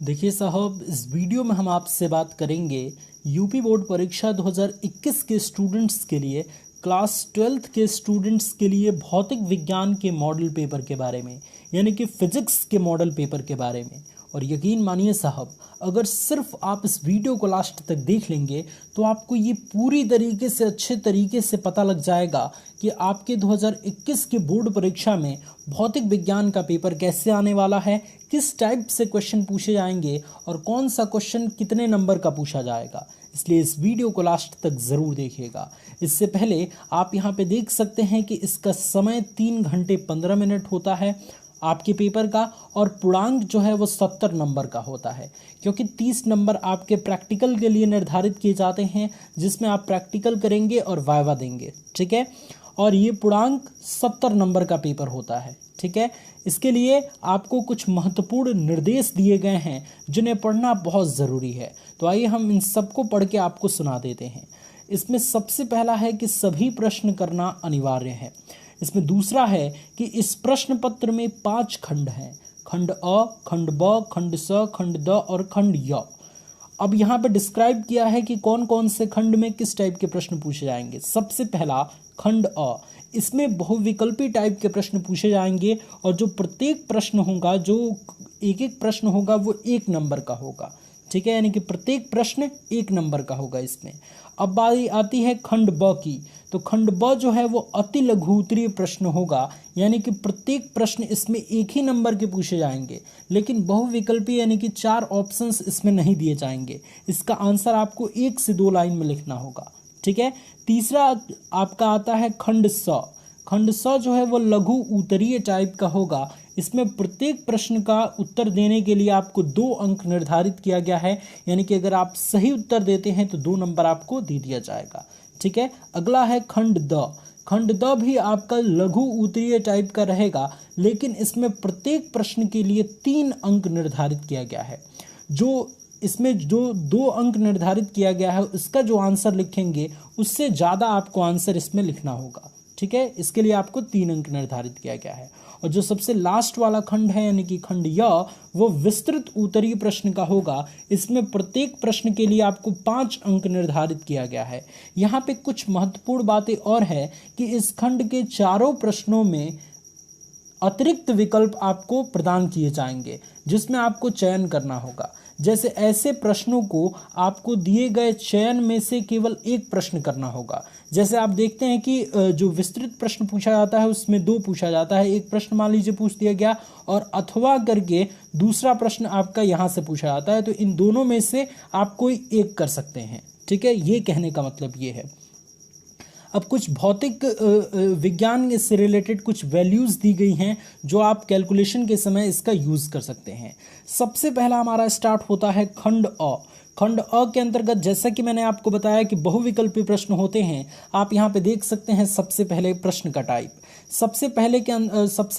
देखिए साहब, इस वीडियो में हम आपसे बात करेंगे यूपी बोर्ड परीक्षा 2021 के स्टूडेंट्स के लिए, क्लास 12th के स्टूडेंट्स के लिए भौतिक विज्ञान के मॉडल पेपर के बारे में, यानी कि फिजिक्स के मॉडल पेपर के बारे में। और यकीन मानिए साहब, अगर सिर्फ आप इस वीडियो को लास्ट तक देख लेंगे तो आपको ये पूरी तरीके से अच्छे तरीके से पता लग जाएगा कि आपके 2021 के बोर्ड परीक्षा में भौतिक विज्ञान का पेपर कैसे आने वाला है, किस टाइप से क्वेश्चन पूछे जाएंगे और कौन सा क्वेश्चन कितने नंबर का पूछा जाएगा। इसलिए इस वीडियो को लास्ट तक ज़रूर देखिएगा। इससे पहले आप यहाँ पे देख सकते हैं कि इसका समय 3 घंटे 15 मिनट होता है आपके पेपर का, और पूर्णांक जो है वो 70 नंबर का होता है, क्योंकि 30 नंबर आपके प्रैक्टिकल के लिए निर्धारित किए जाते हैं, जिसमें आप प्रैक्टिकल करेंगे और वाइवा देंगे। ठीक है, और ये पूर्णांक 70 नंबर का पेपर होता है। ठीक है, इसके लिए आपको कुछ महत्वपूर्ण निर्देश दिए गए हैं जिन्हें पढ़ना बहुत ज़रूरी है। तो आइए हम इन सबको पढ़ के आपको सुना देते हैं। इसमें सबसे पहला है कि सभी प्रश्न करना अनिवार्य है। इसमें दूसरा है कि इस प्रश्न पत्र में 5 खंड हैं, खंड अ, खंड ब, खंड स, खंड द और खंड य। अब यहाँ पे डिस्क्राइब किया है कि कौन कौन से खंड में किस टाइप के प्रश्न पूछे जाएंगे। सबसे पहला खंड अ, इसमें बहुविकल्पी टाइप के प्रश्न पूछे जाएंगे, और जो प्रत्येक प्रश्न होगा, जो एक एक प्रश्न होगा वो 1 नंबर का होगा। ठीक है, यानी कि प्रत्येक प्रश्न 1 नंबर का होगा इसमें। अब बारी आती है खंड ब की। तो खंड ब जो है वो अति लघु उत्तरीय प्रश्न होगा, यानी कि प्रत्येक प्रश्न इसमें 1 ही नंबर के पूछे जाएंगे, लेकिन बहुविकल्पी यानी कि 4 ऑप्शंस इसमें नहीं दिए जाएंगे। इसका आंसर आपको 1 से 2 लाइन में लिखना होगा। ठीक है, तीसरा आपका आता है खंड स। खंड स जो है वो लघु उत्तरीय टाइप का होगा। इसमें प्रत्येक प्रश्न का उत्तर देने के लिए आपको 2 अंक निर्धारित किया गया है, यानी कि अगर आप सही उत्तर देते हैं तो 2 नंबर आपको दे दिया जाएगा। ठीक है, अगला है खंड द। खंड द भी आपका लघु उत्तरीय टाइप का रहेगा, लेकिन इसमें प्रत्येक प्रश्न के लिए 3 अंक निर्धारित किया गया है। इसमें जो 2 अंक निर्धारित किया गया है, उसका जो आंसर लिखेंगे उससे ज़्यादा आपको आंसर इसमें लिखना होगा। ठीक है, इसके लिए आपको 3 अंक निर्धारित किया गया है। और जो सबसे लास्ट वाला खंड है, यानी कि खंड य, वो विस्तृत उत्तरीय प्रश्न का होगा। इसमें प्रत्येक प्रश्न के लिए आपको 5 अंक निर्धारित किया गया है। यहाँ पे कुछ महत्वपूर्ण बातें और है कि इस खंड के चारों प्रश्नों में अतिरिक्त विकल्प आपको प्रदान किए जाएंगे, जिसमें आपको चयन करना होगा। जैसे ऐसे प्रश्नों को आपको दिए गए चयन में से केवल 1 प्रश्न करना होगा। जैसे आप देखते हैं कि जो विस्तृत प्रश्न पूछा जाता है उसमें 2 पूछा जाता है। एक प्रश्न मान लीजिए पूछ दिया गया और अथवा करके दूसरा प्रश्न आपका यहाँ से पूछा जाता है, तो इन दोनों में से आप कोई एक कर सकते हैं। ठीक है, ये कहने का मतलब ये है। अब कुछ भौतिक विज्ञान से रिलेटेड कुछ वैल्यूज़ दी गई हैं जो आप कैलकुलेशन के समय इसका यूज़ कर सकते हैं। सबसे पहला हमारा स्टार्ट होता है खंड अ। खंड अ के अंतर्गत, जैसा कि मैंने आपको बताया कि बहुविकल्पी प्रश्न होते हैं, आप यहाँ पे देख सकते हैं सबसे पहले प्रश्न का टाइप। सबसे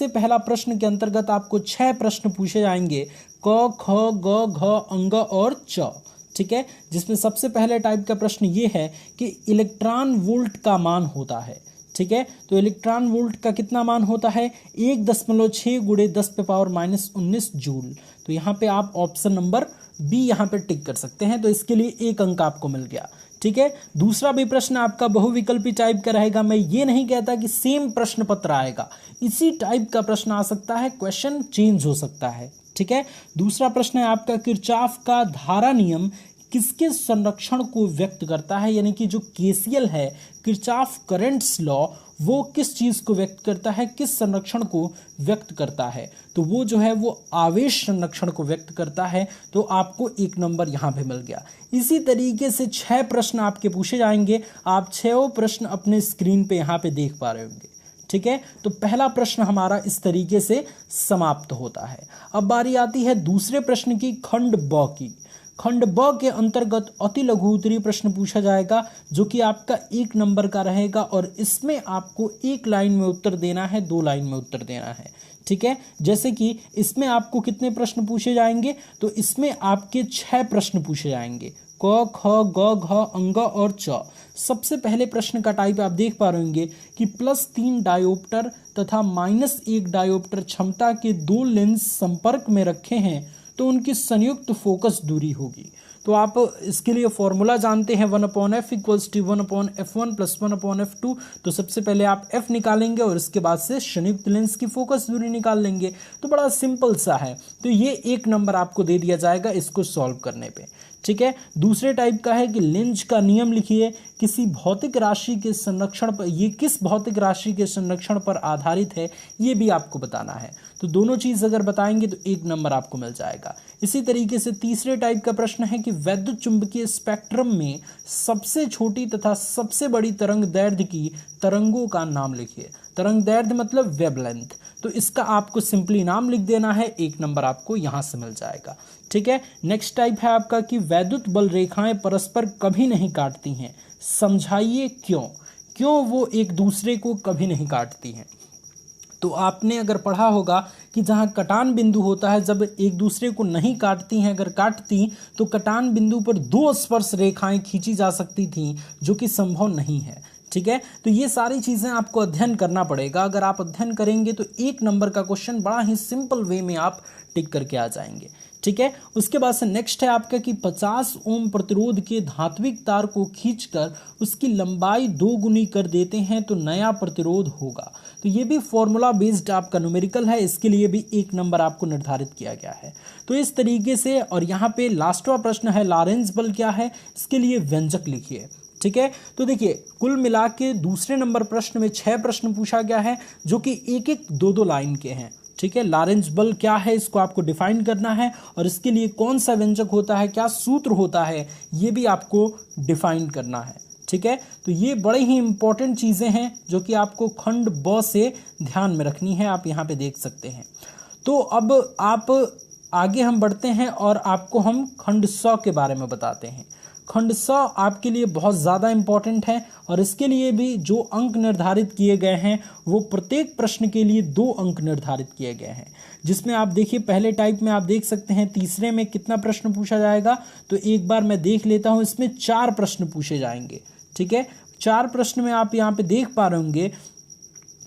पहला प्रश्न के अंतर्गत आपको 6 प्रश्न पूछे जाएंगे, क, ख, ग, घ, अंग और च। ठीक है, जिसमें सबसे पहले टाइप का प्रश्न ये है कि इलेक्ट्रॉन वोल्ट का मान होता है। ठीक है, तो इलेक्ट्रॉन वोल्ट का कितना मान होता है? 1.6 × 10⁻⁻19 जूल। तो यहाँ पे आप ऑप्शन नंबर बी यहाँ पे टिक कर सकते हैं, तो इसके लिए 1 अंक आपको मिल गया। ठीक है, दूसरा भी प्रश्न आपका बहुविकल्पी टाइप का रहेगा। मैं ये नहीं कहता कि सेम प्रश्न पत्र आएगा, इसी टाइप का प्रश्न आ सकता है, क्वेश्चन चेंज हो सकता है। ठीक है, दूसरा प्रश्न है आपका किरचॉफ का धारा नियम किसके संरक्षण को व्यक्त करता है, यानी कि जो केसीएल है, किरचॉफ करंट्स लॉ, वो किस चीज को व्यक्त करता है, किस संरक्षण को व्यक्त करता है? तो वो जो है वो आवेश संरक्षण को व्यक्त करता है। तो आपको 1 नंबर यहाँ पे मिल गया। इसी तरीके से 6 प्रश्न आपके पूछे जाएंगे। आप 6 प्रश्न अपने स्क्रीन पे यहाँ पे देख पा रहे होंगे। ठीक है, तो पहला प्रश्न हमारा इस तरीके से समाप्त होता है। अब बारी आती है दूसरे प्रश्न की, खंड ब की। खंड ब के अंतर्गत अति लघु उत्तरीय प्रश्न पूछा जाएगा, जो कि आपका 1 नंबर का रहेगा, और इसमें आपको 1 लाइन में उत्तर देना है, 2 लाइन में उत्तर देना है। ठीक है, जैसे कि इसमें आपको कितने प्रश्न पूछे जाएंगे? तो इसमें आपके 6 प्रश्न पूछे जाएंगे, क, ख, ग, घ, अंग और च। सबसे पहले प्रश्न का टाइप आप देख पा रहे होंगे कि +3 डायोप्टर तथा -1 डायोप्टर क्षमता के 2 लेंस संपर्क में रखे हैं तो उनकी संयुक्त फोकस दूरी होगी। तो आप इसके लिए फॉर्मूला जानते हैं 1/f equals to 1/f1 plus 1/f2। तो सबसे पहले आप f निकालेंगे और इसके बाद से संयुक्त लेंस की फोकस दूरी निकाल लेंगे। तो बड़ा सिंपल सा है। तो ये 1 नंबर आपको दे दिया जाएगा इसको सॉल्व करने पे। ठीक है। दूसरे टाइप का है कि लेंज का नियम लिखिए, किसी भौतिक राशि के संरक्षण पर, ये किस भौतिक राशि के संरक्षण पर आधारित है ये भी आपको बताना है। तो दोनों चीज अगर बताएंगे तो 1 नंबर आपको मिल जाएगा। इसी तरीके से तीसरे टाइप का प्रश्न है कि वैद्युत चुंबकीय स्पेक्ट्रम में सबसे छोटी तथा सबसे बड़ी तरंग दैर्ध्य की तरंगों का नाम लिखिए। तरंग दैर्ध्य मतलब वेवलेंथ। तो इसका आपको सिंपली नाम लिख देना है, 1 नंबर आपको यहां से मिल जाएगा। ठीक है। नेक्स्ट टाइप है आपका कि वैद्युत बल रेखाएं परस्पर कभी नहीं काटती हैं, समझाइए क्यों वो एक दूसरे को कभी नहीं काटती हैं। तो आपने अगर पढ़ा होगा कि जहां कटान बिंदु होता है, जब एक दूसरे को नहीं काटती हैं, अगर काटती तो कटान बिंदु पर 2 स्पर्श रेखाएं खींची जा सकती थीं, जो कि संभव नहीं है। ठीक है। तो ये सारी चीजें आपको अध्ययन करना पड़ेगा। अगर आप अध्ययन करेंगे तो 1 नंबर का क्वेश्चन बड़ा ही सिंपल वे में आप टिक करके आ जाएंगे। ठीक है। उसके बाद से नेक्स्ट है आपका कि 50 ओम प्रतिरोध के धात्विक तार को खींचकर उसकी लंबाई 2 गुनी कर देते हैं तो नया प्रतिरोध होगा। तो ये भी फॉर्मूला बेस्ड आपका न्यूमेरिकल है, इसके लिए भी 1 नंबर आपको निर्धारित किया गया है। तो इस तरीके से, और यहाँ पे लास्टवा प्रश्न है लॉरेंज बल क्या है, इसके लिए व्यंजक लिखिए। ठीक है। तो देखिए कुल मिला के दूसरे नंबर प्रश्न में 6 प्रश्न पूछा गया है, जो कि 1-1 2-2 लाइन के हैं। ठीक है। लॉरेंज बल क्या है इसको आपको डिफाइन करना है, और इसके लिए कौन सा व्यंजक होता है, क्या सूत्र होता है, ये भी आपको डिफाइन करना है। ठीक है। तो ये बड़े ही इंपॉर्टेंट चीजें हैं जो कि आपको खंड ब से ध्यान में रखनी है, आप यहाँ पे देख सकते हैं। तो अब आप आगे हम बढ़ते हैं और आपको हम खंड स के बारे में बताते हैं। खंड स आपके लिए बहुत ज़्यादा इंपॉर्टेंट है, और इसके लिए भी जो अंक निर्धारित किए गए हैं वो प्रत्येक प्रश्न के लिए 2 अंक निर्धारित किए गए हैं। जिसमें आप देखिए पहले टाइप में आप देख सकते हैं तीसरे में कितना प्रश्न पूछा जाएगा, तो एक बार मैं देख लेता हूं, इसमें 4 प्रश्न पूछे जाएंगे। ठीक है। 4 प्रश्न में आप यहाँ पे देख पा रहे होंगे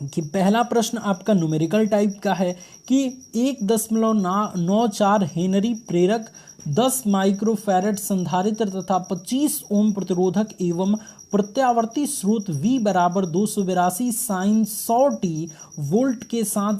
कि पहला प्रश्न आपका न्यूमेरिकल टाइप का है कि 1.94 हेनरी प्रेरक, 10 माइक्रोफैरड संधारित्र तथा 25 ओम प्रतिरोधक एवं प्रत्यावर्ती स्रोत V बराबर 282 साइन 100t वोल्ट के साथ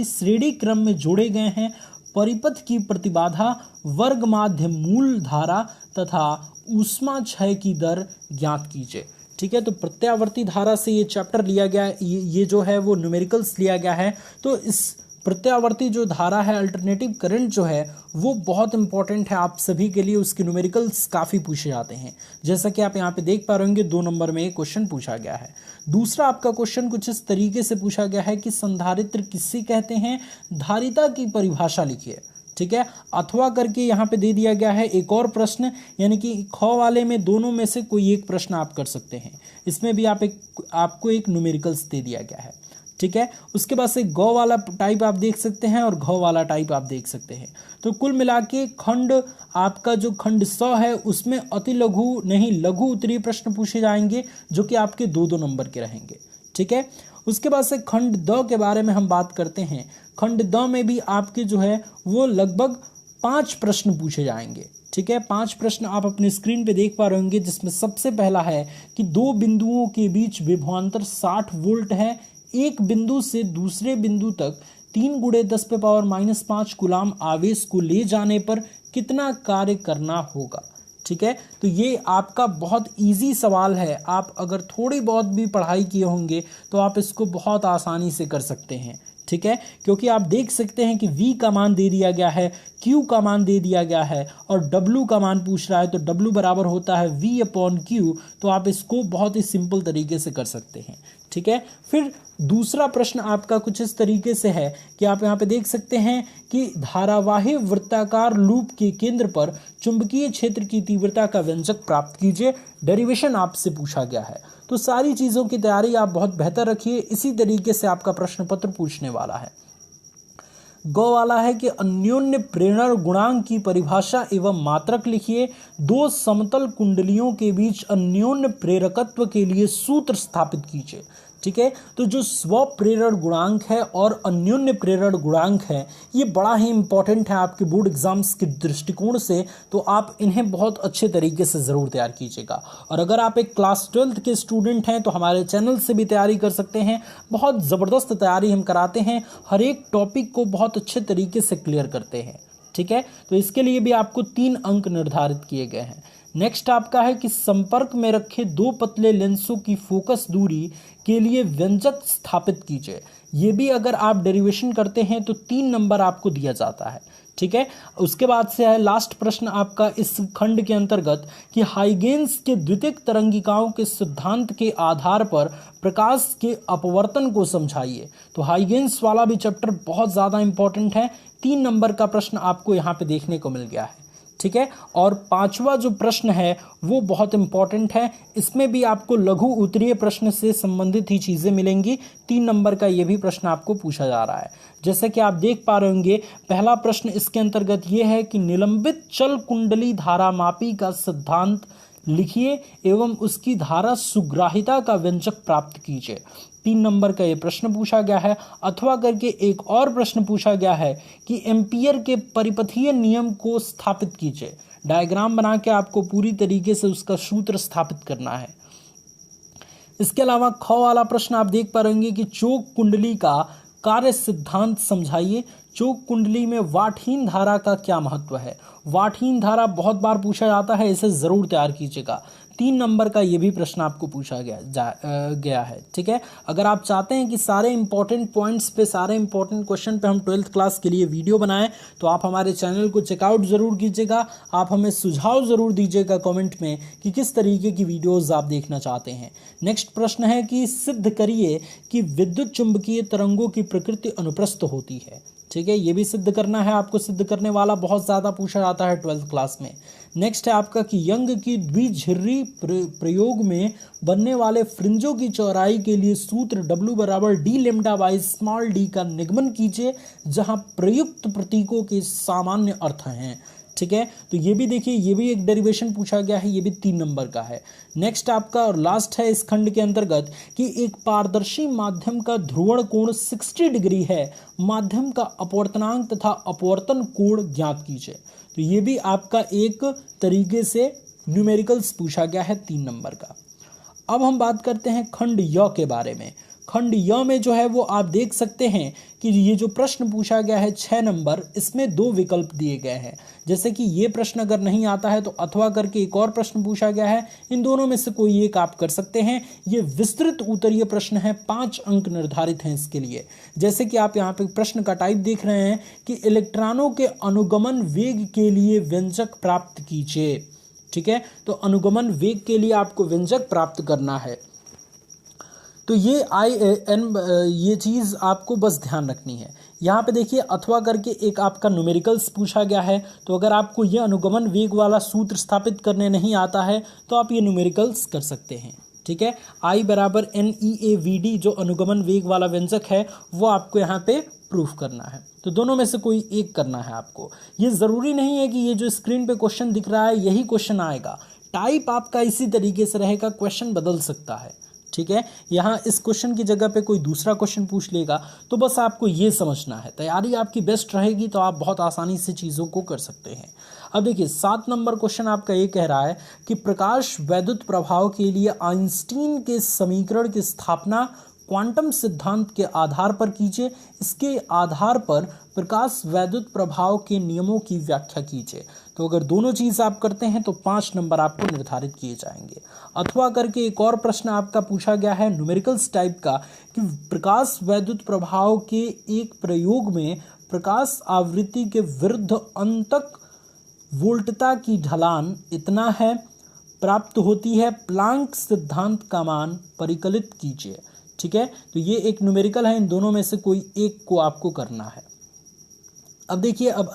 श्रेणी क्रम में जोड़े गए हैं। परिपथ की प्रतिबाधा, वर्ग माध्य मूल धारा तथा ऊष्मा क्षय की दर ज्ञात कीजिए। ठीक है। तो प्रत्यावर्ती धारा से ये चैप्टर लिया गया है, ये जो है वो न्यूमेरिकल्स लिया गया है। तो इस प्रत्यावर्ती जो धारा है, अल्टरनेटिव करंट जो है, वो बहुत इंपॉर्टेंट है आप सभी के लिए। उसके न्यूमेरिकल्स काफ़ी पूछे जाते हैं, जैसा कि आप यहाँ पे देख पा रहे होंगे 2 नंबर में एक क्वेश्चन पूछा गया है। दूसरा आपका क्वेश्चन कुछ इस तरीके से पूछा गया है कि संधारित्र किसे कहते हैं, धारिता की परिभाषा लिखिए। ठीक है। अथवा करके यहाँ पे दे दिया गया है एक और प्रश्न, यानी कि ख वाले में दोनों में से कोई एक प्रश्न आप कर सकते हैं। इसमें भी आपको एक न्यूमेरिकल्स दे दिया गया है। ठीक है। उसके बाद से ग वाला टाइप आप देख सकते हैं और घ वाला टाइप आप देख सकते हैं। तो कुल मिला के खंड आपका जो खंड स है उसमें अति लघु नहीं लघु उत्तरीय प्रश्न पूछे जाएंगे, जो कि आपके 2-2 नंबर के रहेंगे। ठीक है। उसके बाद से खंड द के बारे में हम बात करते हैं। खंड द में भी आपके जो है वो लगभग 5 प्रश्न पूछे जाएंगे। ठीक है। 5 प्रश्न आप अपने स्क्रीन पे देख पा रहे होंगे, जिसमें सबसे पहला है कि 2 बिंदुओं के बीच विभवांतर 60 वोल्ट है। एक बिंदु से दूसरे बिंदु तक 3 × 10⁻⁻5 कूलाम आवेश को ले जाने पर कितना कार्य करना होगा। ठीक है। तो ये आपका बहुत इजी सवाल है, आप अगर थोड़ी बहुत भी पढ़ाई किए होंगे तो आप इसको बहुत आसानी से कर सकते हैं। ठीक है। क्योंकि आप देख सकते हैं कि V का मान दे दिया गया है, Q का मान दे दिया गया है, और W का मान पूछ रहा है, तो W बराबर होता है V/Q। तो आप इसको बहुत ही सिंपल तरीके से कर सकते हैं। ठीक है। फिर दूसरा प्रश्न आपका कुछ इस तरीके से है कि आप यहाँ पे देख सकते हैं कि धारावाही वृत्ताकार लूप के केंद्र पर चुंबकीय क्षेत्र की तीव्रता का व्यंजक प्राप्त कीजिए। डेरिवेशन आपसे पूछा गया है। तो सारी चीज़ों की तैयारी आप बहुत बेहतर रखिए, इसी तरीके से आपका प्रश्न पत्र पूछने वाला है। ग वाला है कि अन्योन्य प्रेरण गुणांक की परिभाषा एवं मात्रक लिखिए। 2 समतल कुंडलियों के बीच अन्योन्य प्रेरकत्व के लिए सूत्र स्थापित कीजिए। ठीक है। तो जो स्व प्रेरण गुणांक है और अन्योन्य प्रेरण गुणांक है, ये बड़ा ही इंपॉर्टेंट है आपके बोर्ड एग्जाम्स के दृष्टिकोण से, तो आप इन्हें बहुत अच्छे तरीके से ज़रूर तैयार कीजिएगा। और अगर आप एक क्लास 12th के स्टूडेंट हैं तो हमारे चैनल से भी तैयारी कर सकते हैं। बहुत ज़बरदस्त तैयारी हम कराते हैं, हर एक टॉपिक को बहुत अच्छे तरीके से क्लियर करते हैं, ठीक है। तो इसके लिए भी आपको 3 अंक निर्धारित किए गए हैं। नेक्स्ट आपका है कि संपर्क में रखे 2 पतले लेंसों की फोकस दूरी के लिए व्यंजक स्थापित कीजिए। ये भी अगर आप डेरिवेशन करते हैं तो 3 नंबर आपको दिया जाता है, ठीक है। उसके बाद से है लास्ट प्रश्न आपका इस खंड के अंतर्गत कि हाइगेन्स के द्वितीयक तरंगिकाओं के सिद्धांत के आधार पर प्रकाश के अपवर्तन को समझाइए। तो हाइगेन्स वाला भी चैप्टर बहुत ज़्यादा इंपॉर्टेंट है। 3 नंबर का प्रश्न आपको यहाँ पे देखने को मिल गया है, ठीक है। और 5वां जो प्रश्न है वो बहुत इंपॉर्टेंट है, इसमें भी आपको लघु उत्तरीय प्रश्न से संबंधित ही चीज़ें मिलेंगी। 3 नंबर का ये भी प्रश्न आपको पूछा जा रहा है। जैसे कि आप देख पा रहे होंगे, पहला प्रश्न इसके अंतर्गत ये है कि निलंबित चल कुंडली धारामापी का सिद्धांत लिखिए एवं उसकी धारा सुग्राहिता का व्यंजक प्राप्त कीजिए। 3 नंबर का ये प्रश्न पूछा गया है। अथवा करके एक और प्रश्न पूछा गया है कि एम्पियर के परिपथीय नियम को स्थापित कीजिए। डायग्राम बना के आपको पूरी तरीके से उसका सूत्र स्थापित करना है। इसके अलावा ख वाला प्रश्न आप देख पा रहे कि चोक कुंडली का कार्य सिद्धांत समझाइए। चोक कुंडली में वाटहीन धारा का क्या महत्व है। वाटहीन धारा बहुत बार पूछा जाता है, इसे जरूर तैयार कीजिएगा। 3 नंबर का ये भी प्रश्न आपको पूछा गया है, ठीक है। अगर आप चाहते हैं कि सारे इंपॉर्टेंट पॉइंट्स पे, सारे इंपॉर्टेंट क्वेश्चन पे हम 12th क्लास के लिए वीडियो बनाएं तो आप हमारे चैनल को चेकआउट जरूर कीजिएगा। आप हमें सुझाव जरूर दीजिएगा कमेंट में कि किस तरीके की वीडियोस आप देखना चाहते हैं। नेक्स्ट प्रश्न है कि सिद्ध करिए कि विद्युत चुंबकीय तरंगों की प्रकृति अनुप्रस्थ होती है, ठीक है। ये भी सिद्ध करना है आपको, सिद्ध करने वाला बहुत ज़्यादा पूछा जाता है 12th क्लास में। नेक्स्ट है आपका कि यंग की द्विझिर्री प्रयोग में बनने वाले फ्रिंजों की चौड़ाई के लिए सूत्र W बराबर d lambda by small d का निगमन कीजिए जहां प्रयुक्त प्रतीकों के सामान्य अर्थ हैं, ठीक है। तो ये भी देखिए, ये भी एक डेरिवेशन पूछा गया है, ये भी 3 नंबर का है। नेक्स्ट आपका और लास्ट है इस खंड के अंतर्गत कि एक पारदर्शी माध्यम का ध्रुवण कोण 60 डिग्री है, माध्यम का अपवर्तनांक तथा अपवर्तन कोण ज्ञात कीजिए। तो ये भी आपका एक तरीके से न्यूमेरिकल्स पूछा गया है 3 नंबर का। अब हम बात करते हैं खंड य के बारे में। खंड य में जो है वो आप देख सकते हैं कि ये जो प्रश्न पूछा गया है 6 नंबर, इसमें 2 विकल्प दिए गए हैं। जैसे कि ये प्रश्न अगर नहीं आता है तो अथवा करके एक और प्रश्न पूछा गया है, इन दोनों में से कोई एक आप कर सकते हैं। ये विस्तृत उत्तरीय प्रश्न है, 5 अंक निर्धारित हैं इसके लिए। जैसे कि आप यहाँ पे प्रश्न का टाइप देख रहे हैं कि इलेक्ट्रॉनों के अनुगमन वेग के लिए व्यंजक प्राप्त कीजिए, ठीक है। तो अनुगमन वेग के लिए आपको व्यंजक प्राप्त करना है। तो ये चीज़ आपको बस ध्यान रखनी है। यहाँ पे देखिए अथवा करके एक आपका न्यूमेरिकल्स पूछा गया है, तो अगर आपको ये अनुगमन वेग वाला सूत्र स्थापित करने नहीं आता है तो आप ये न्यूमेरिकल्स कर सकते हैं, ठीक है। I बराबर NEAVD जो अनुगमन वेग वाला व्यंजक है वो आपको यहाँ पे प्रूफ करना है। तो दोनों में से कोई एक करना है आपको। ये ज़रूरी नहीं है कि ये जो स्क्रीन पे क्वेश्चन दिख रहा है यही क्वेश्चन आएगा। टाइप आपका इसी तरीके से रहेगा, क्वेश्चन बदल सकता है, ठीक है। यहाँ इस क्वेश्चन की जगह पे कोई दूसरा क्वेश्चन पूछ लेगा, तो बस आपको ये समझना है। तैयारी आपकी बेस्ट रहेगी तो आप बहुत आसानी से चीज़ों को कर सकते हैं। अब देखिए 7 नंबर क्वेश्चन आपका ये कह रहा है कि प्रकाश वैद्युत प्रभाव के लिए आइंस्टीन के समीकरण की स्थापना क्वांटम सिद्धांत के आधार पर कीजिए। इसके आधार पर प्रकाश वैद्युत प्रभाव के नियमों की व्याख्या कीजिए। तो अगर दोनों चीज़ आप करते हैं तो 5 नंबर आपको निर्धारित किए जाएंगे। अथवा करके एक और प्रश्न आपका पूछा गया है न्यूमेरिकल्स टाइप का कि प्रकाश वैद्युत प्रभाव के एक प्रयोग में प्रकाश आवृत्ति के विरुद्ध अंतक वोल्टता की ढलान इतना है प्राप्त होती है, प्लांक सिद्धांत का मान परिकलित कीजिए, ठीक है। तो ये एक न्यूमेरिकल है, इन दोनों में से कोई एक को आपको करना है। अब देखिए, अब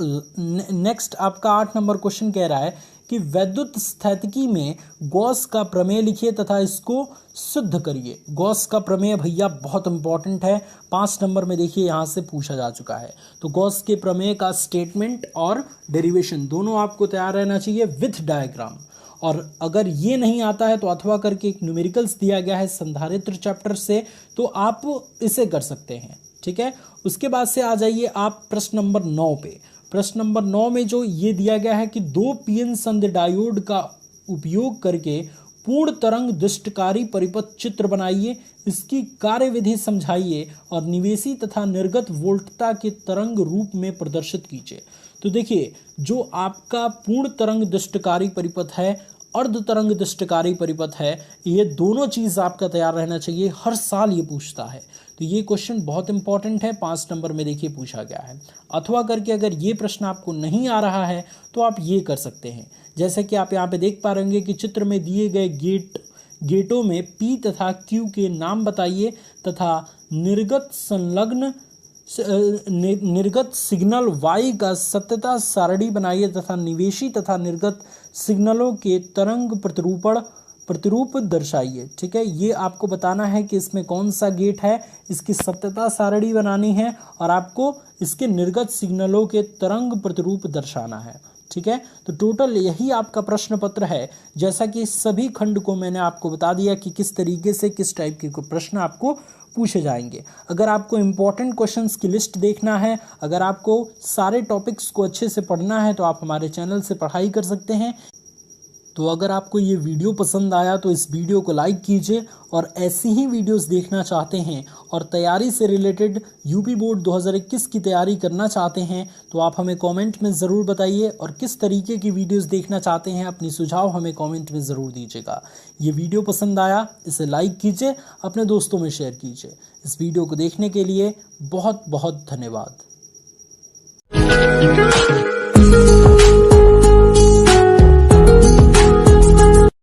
नेक्स्ट आपका 8 नंबर क्वेश्चन कह रहा है कि वैद्युत स्थैतिकी में गॉस का प्रमेय लिखिए तथा इसको सिद्ध करिए। गॉस का प्रमेय भैया बहुत इंपॉर्टेंट है, 5 नंबर में देखिए यहाँ से पूछा जा चुका है। तो गॉस के प्रमेय का स्टेटमेंट और डेरिवेशन दोनों आपको तैयार रहना चाहिए विथ डायग्राम। और अगर ये नहीं आता है तो अथवा करके एक न्यूमेरिकल्स दिया गया है संधारित्र चैप्टर से, तो आप इसे कर सकते हैं। ठीक है, उसके बाद से आ जाइए आप प्रश्न नंबर 9 पे। प्रश्न नंबर 9 में जो ये दिया गया है कि 2 पीएन संधि डायोड का उपयोग करके पूर्ण तरंग दृष्टकारी परिपथ चित्र बनाइए, इसकी कार्यविधि समझाइए और निवेशी तथा निर्गत वोल्टता के तरंग रूप में प्रदर्शित कीजिए। तो देखिए, जो आपका पूर्ण तरंग दृष्टकारी परिपथ है, अर्ध तरंग दृष्टकारी परिपथ है, ये दोनों चीज आपका तैयार रहना चाहिए। हर साल ये पूछता है, तो ये क्वेश्चन बहुत इंपॉर्टेंट है। 5 नंबर में देखिए पूछा गया है। अथवा करके अगर ये प्रश्न आपको नहीं आ रहा है तो आप ये कर सकते हैं, जैसे कि आप यहाँ पे देख पा रहे कि चित्र में दिए गए गेटों में P तथा Q के नाम बताइए तथा निर्गत सिग्नल Y का सत्यता सारणी बनाइए तथा निवेशी तथा निर्गत सिग्नलों के तरंग प्रतिरूप दर्शाइए। ठीक है, ये आपको बताना है कि इसमें कौन सा गेट है, इसकी सत्यता सारणी बनानी है और आपको इसके निर्गत सिग्नलों के तरंग प्रतिरूप दर्शाना है। ठीक है, तो टोटल यही आपका प्रश्न पत्र है। जैसा कि सभी खंड को मैंने आपको बता दिया कि किस तरीके से किस टाइप के प्रश्न आपको पूछे जाएंगे। अगर आपको इंपॉर्टेंट क्वेश्चंस की लिस्ट देखना है, अगर आपको सारे टॉपिक्स को अच्छे से पढ़ना है, तो आप हमारे चैनल से पढ़ाई कर सकते हैं। तो अगर आपको ये वीडियो पसंद आया तो इस वीडियो को लाइक कीजिए, और ऐसी ही वीडियोस देखना चाहते हैं और तैयारी से रिलेटेड यूपी बोर्ड 2021 की तैयारी करना चाहते हैं तो आप हमें कमेंट में ज़रूर बताइए, और किस तरीके की वीडियोस देखना चाहते हैं अपनी सुझाव हमें कमेंट में ज़रूर दीजिएगा। ये वीडियो पसंद आया इसे लाइक कीजिए, अपने दोस्तों में शेयर कीजिए। इस वीडियो को देखने के लिए बहुत बहुत धन्यवाद।